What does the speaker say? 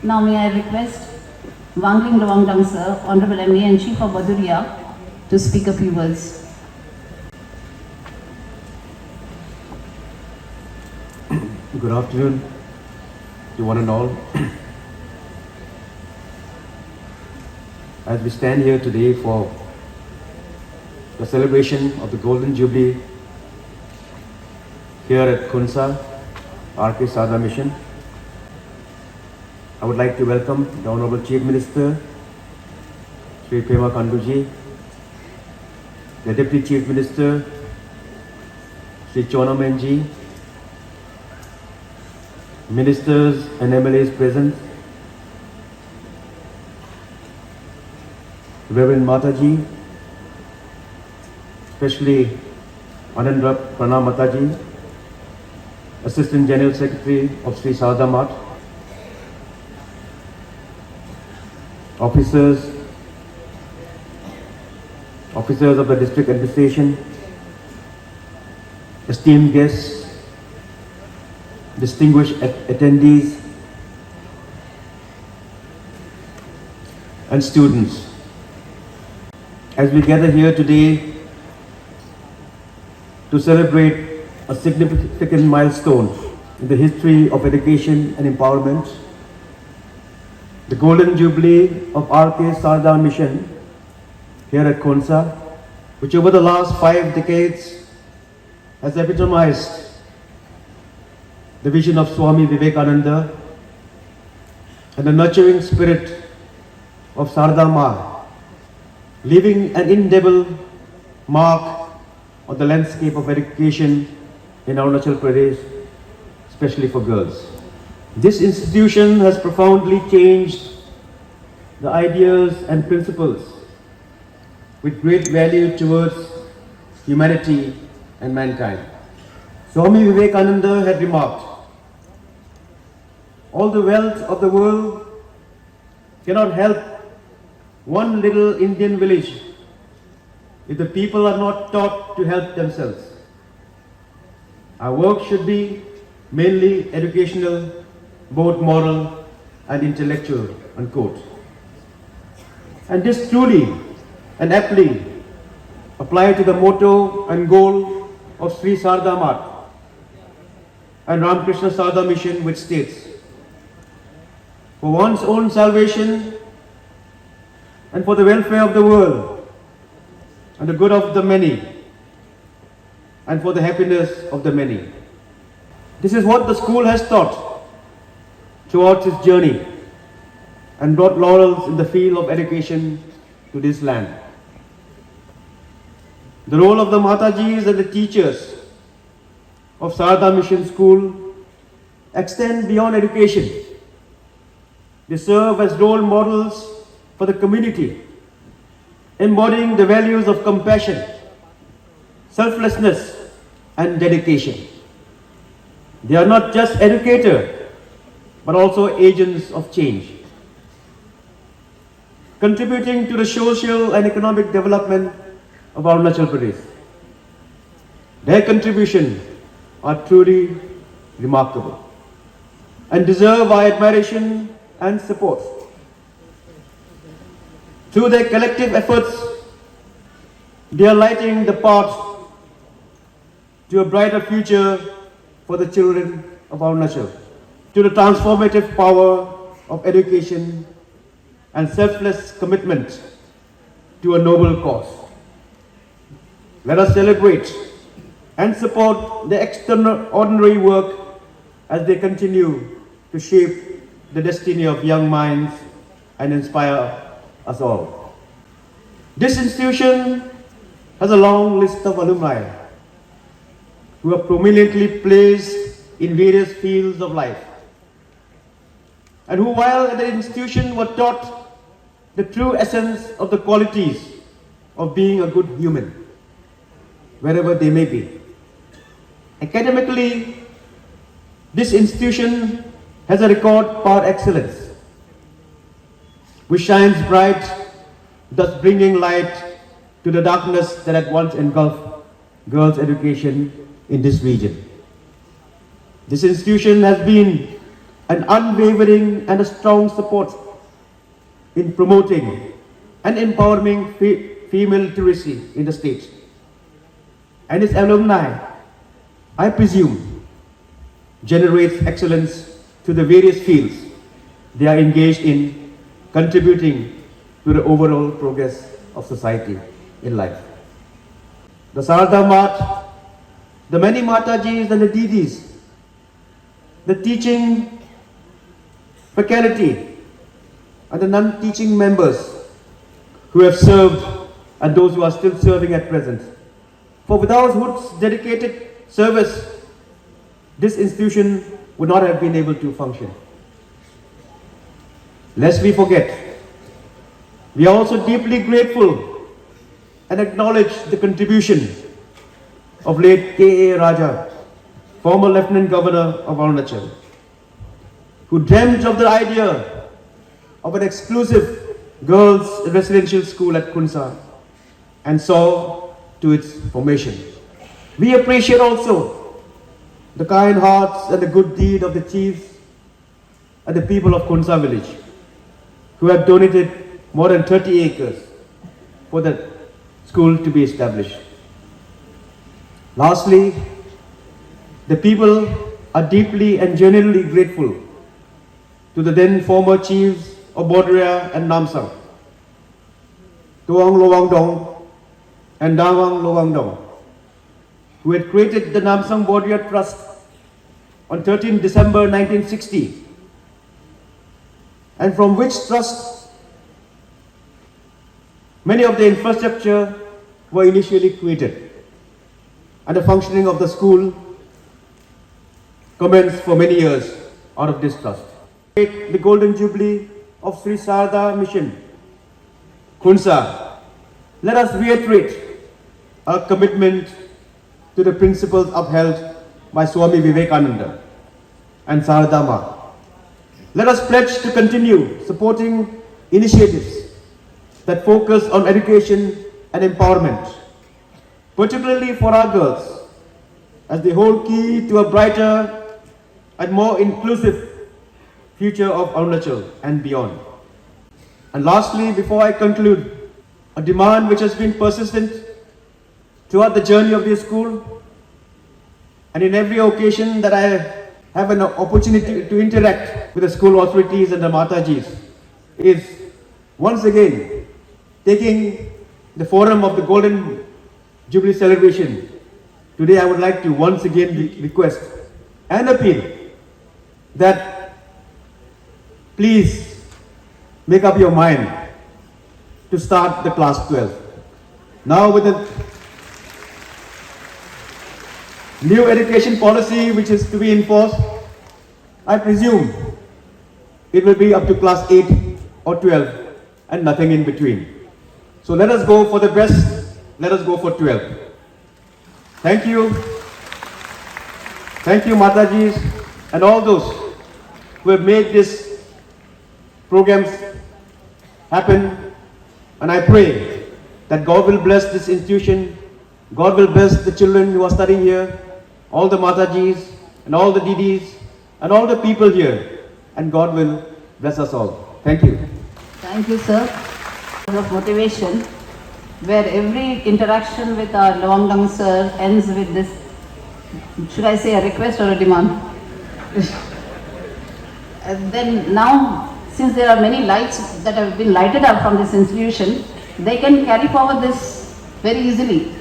Now may I request Wanglin Lowangdong sir, Honorable MLA and Chief of Borduria, to speak a few words. Good afternoon to one and all. As we stand here today for the celebration of the Golden Jubilee here at Khonsa, RKSM Mission, I would like to welcome the Honorable Chief Minister, Shri, the Deputy Chief Minister, Shri Chonamanji, Ministers and MLAs present, Reverend Mataji, especially Anandra Pranam Mataji, Assistant General Secretary of Sri Sarda Math, officers of the District Administration, esteemed guests, distinguished attendees, and students. As we gather here today to celebrate a significant milestone in the history of education and empowerment, the Golden Jubilee of RKSM Mission here at Khonsa, which over the last 5 decades has epitomized the vision of Swami Vivekananda and the nurturing spirit of Sarda Ma, leaving an indelible mark on the landscape of education in Arunachal Pradesh, especially for girls. This institution has profoundly changed the ideas and principles with great value towards humanity and mankind. Swami Vivekananda had remarked, "All the wealth of the world cannot help one little Indian village if the people are not taught to help themselves. Our work should be mainly educational, both moral and intellectual," unquote. And this truly and aptly applied to the motto and goal of Sri Sarda Math and Ramakrishna Sarda Mission, which states, "For one's own salvation and for the welfare of the world and the good of the many and for the happiness of the many." This is what the school has taught throughout its journey and brought laurels in the field of education to this land. The role of the Matajis and the teachers of Sarda Mission School extend beyond education. They serve as role models for the community, embodying the values of compassion, selflessness, and dedication. They are not just educators, but also agents of change, contributing to the social and economic development of Arunachal Pradesh. Their contributions are truly remarkable and deserve our admiration and support. Through their collective efforts, they are lighting the path to a brighter future for the children of Arunachal, to the transformative power of education and selfless commitment to a noble cause. Let us celebrate and support their extraordinary work as they continue to shape the destiny of young minds and inspire us all. This institution has a long list of alumni who are prominently placed in various fields of life, and who, while at the institution, were taught the true essence of the qualities of being a good human, wherever they may be. Academically, this institution has a record par excellence, which shines bright, thus bringing light to the darkness that had once engulfed girls' education in this region. This institution has been an unwavering and a strong support in promoting and empowering female literacy in the state. And its alumni, I presume, generates excellence to the various fields they are engaged in, contributing to the overall progress of society in life. The Sarada Mat, the many Matajis and the Didis, the teaching faculty and the non-teaching members who have served and those who are still serving at present. For without whose dedicated service, this institution would not have been able to function. Lest we forget, we are also deeply grateful and acknowledge the contribution of late K.A. Raja, former Lieutenant Governor of Arunachal, who dreamt of the idea of an exclusive girls' residential school at Khonsa and saw to its formation. We appreciate also the kind hearts and the good deed of the chiefs and the people of Khonsa village, who have donated more than 30 acres for the school to be established. Lastly, the people are deeply and genuinely grateful to the then former chiefs of Borduria and Namsang, Lowangdong and Lowangdong, who had created the Namsang Borduria Trust on 13 December 1960, and from which trust many of the infrastructure were initially created, and the functioning of the school commenced for many years out of this trust. The Golden Jubilee of Sri Sarada Mission, Khonsa, let us reiterate our commitment to the principles upheld by Swami Vivekananda and Sarada Ma. Let us pledge to continue supporting initiatives that focus on education and empowerment, particularly for our girls, as they hold key to a brighter and more inclusive future of Arunachal and beyond. And lastly, before I conclude, a demand which has been persistent throughout the journey of this school, and in every occasion that I have an opportunity to interact with the school authorities and the Matajis, is once again taking the forum of the Golden Jubilee celebration. Today I would like to once again request and appeal that please make up your mind to start the class 12. Now with the new education policy which is to be enforced, I presume it will be up to class 8 or 12 and nothing in between. So let us go for the best, let us go for 12. Thank you. Thank you Matajis and all those who have made this programs happen, and I pray that God will bless this institution, God will bless the children who are studying here, all the Matajis and all the Didis and all the people here, and God will bless us all. Thank you. Thank you, sir. Of motivation, where every interaction with our Lowangdong sir ends with this, should I say a request or a demand? And then now, since there are many lights that have been lighted up from this institution, they can carry forward this very easily.